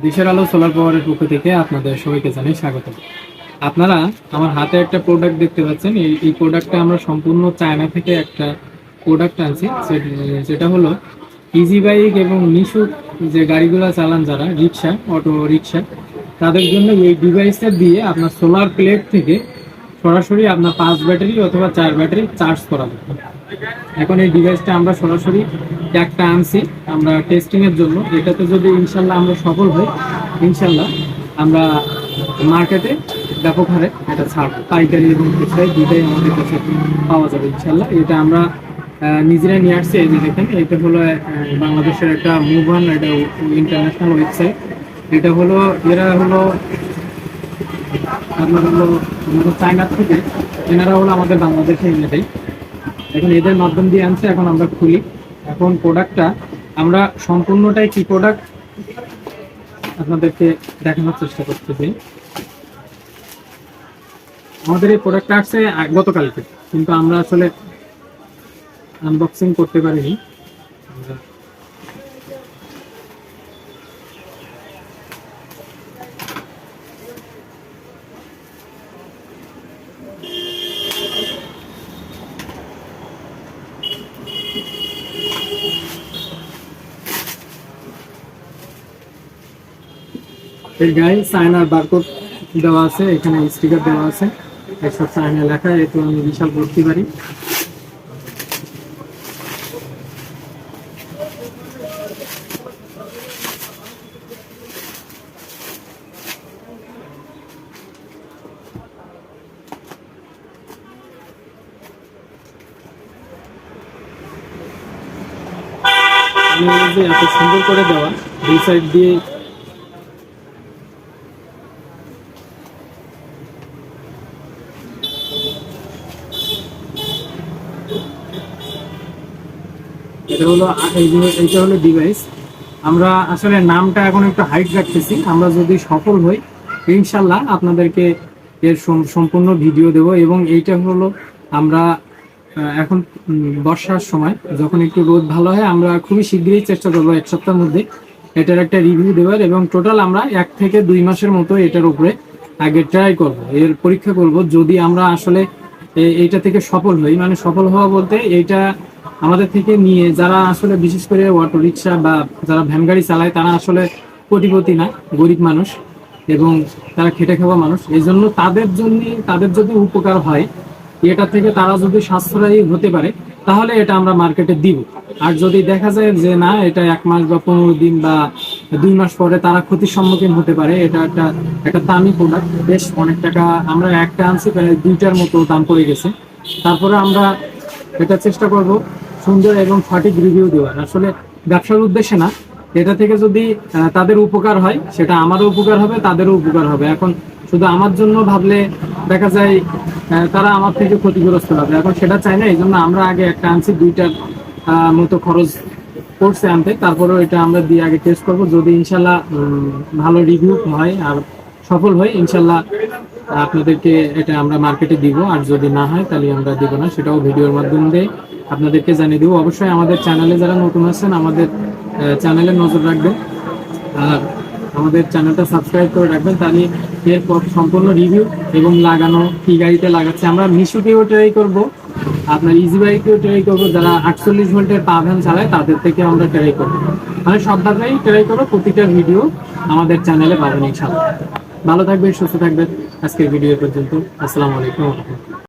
দেশের আলো সোলার পাওয়ারের পক্ষ থেকে আপনাদের সবাইকে জানাই স্বাগত। আপনারা আমার হাতে একটা প্রোডাক্ট দেখতে পাচ্ছেন। এই প্রোডাক্টটা আমরা সম্পূর্ণ চায়না থেকে একটা প্রোডাক্ট আনছি। যেটা হলো ইজি বাইক এবং মিশুক যে গাড়িগুলো চালান, যারা রিক্সা, অটো রিক্সা, তাদের জন্য এই ডিভাইসটা দিয়ে আপনার সোলার প্লেট থেকে সরাসরি আপনার 5 ব্যাটারি অথবা 4 ব্যাটারি চার্জ করা যাবে। এখন এই ডিভাইসটা আমরা সরাসরি একটা আনছি আমরা টেস্টিং এর জন্য। এটাতে যদি ইনশাল্লাহ আমরা সফল হই, ইনশাল্লাহ আমরা মার্কেটে ব্যাপক হারে এটা ছাড়, পাইকারি এবং খুচরাই দুইটাই আমাদের কাছে পাওয়া যাবে ইনশাল্লাহ। এটা আমরা নিজেরাই নিয়ে আসছি। এই যে দেখেন, এটা হলো বাংলাদেশের একটা মুভান, এটা ইন্টারন্যাশনাল ওয়েবসাইট। এটা হলো এরা হলো আপনার হলো আমাদের চায়না থেকে, এনারা হলো আমাদের বাংলাদেশে এনে দেয়। এখন এদের মাধ্যম দিয়ে আনছে, এখন আমরা খুলি। এখন প্রোডাক্টটা আমরা সম্পূর্ণটাই কি প্রোডাক্ট আপনাদেরকে দেখানোর চেষ্টা করতেছি। আমাদের এই প্রোডাক্টটা আসছে গতকালকে, কিন্তু আমরা আসলে আনবক্সিং করতে পারিনি। এর গায়ে চায়নার বারকোড দেওয়া আছে, এখানে স্টিকার দেওয়া আছে, এসব চায়না লেখা। এতো আমি বিশাল করতে পারি। যে এত সুন্দর করে দেওয়া, দুই সাইড দিয়ে এটা হলো এইটা হলো ডিভাইস। আমরা আসলে নামটা এখন একটু হাইড রাখতেছি। আমরা যদি সফল হই, ইনশাল্লাহ আপনাদেরকে এর সম্পূর্ণ ভিডিও দেব। এবং এইটা হলো আমরা এখন বর্ষার সময় যখন একটু রোদ ভালো হয়, আমরা খুবই শীঘ্রই চেষ্টা করবো 1 সপ্তাহের মধ্যে এটার একটা রিভিউ দেওয়ার। এবং টোটাল আমরা 1 থেকে 2 মাসের মতো এটার উপরে আগে ট্রাই করব, এর পরীক্ষা করব। যদি আমরা আসলে এইটা থেকে সফল হই, মানে সফল হওয়া বলতে এইটা আমাদের থেকে নিয়ে যারা আসলে বিশেষ করে অটো রিক্সা বা যারা ভ্যান গাড়ি চালায়, তারা আসলে কোটিপতি না, গরিব মানুষ এবং তারা খেটে খাওয়া মানুষ। এই জন্য তাদের যদি উপকার হয়, এটা থেকে তারা যদি সাশ্রয়ী হতে পারে, তাহলে এটা আমরা মার্কেটে দিব। আর যদি দেখা যায় যে না, এটা 1 মাস বা 15 দিন বা 2 মাস পরে তারা ক্ষতির সম্মুখীন হতে পারে, এটা একটা দামি প্রোডাক্ট, বেশ অনেক টাকা। আমরা একটা আনছি, প্রায় 2টার মতো দাম পড়ে গেছে। তারপরে আমরা এটা চেষ্টা করব সুন্দর এবং সঠিক রিভিউ দেওয়ার। আসলে ব্যবসার উদ্দেশ্যে না, এটা থেকে যদি তাদের উপকার হয়, সেটা আমারও উপকার হবে, তাদেরও উপকার হবে। এখন শুধু আমার জন্য ভাবলে দেখা যায় তারা আমার থেকে ক্ষতিগ্রস্ত হবে। এখন সেটা চাই না, এই জন্য আমরা আগে একটা আনছি, 2টার মতো খরচ পড়ছে আনতে। তারপরেও এটা আমরা দিয়ে আগে টেস্ট করব। যদি ইনশাল্লাহ ভালো রিভিউ হয় আর সফল হয়, ইনশাল্লাহ আপনাদেরকে এটা আমরা মার্কেটে দিব। আর যদি না হয়, তাহলে আমরা দিব না, সেটাও ভিডিওর মাধ্যমে আপনাদেরকে জানিয়ে দিব। অবশ্যই আমাদের চ্যানেলে যারা নতুন আছেন, আমাদের চ্যানেলে নজর রাখবেন আর আমাদের চ্যানেলটা সাবস্ক্রাইব করে রাখবেন। তাহলে এরপর সম্পূর্ণ রিভিউ এবং লাগানো, কি গাড়িতে লাগাচ্ছে, আমরা মিশুকেও ট্রাই করব, আপনার ইজি বাইকেও ট্রাই করবো। যারা 48 ভোল্টের পা ভ্যান চালায়, তাদের থেকে আমরা ট্রাই করবো। মানে সব ভাবেই ট্রাই করবো। প্রতিটা ভিডিও আমাদের চ্যানেলে পাবেন ইনশাআল্লাহ। ভালো থাকবেন, সুস্থ থাকবেন। আজকের ভিডিও পর্যন্ত। আসসালামু আলাইকুম।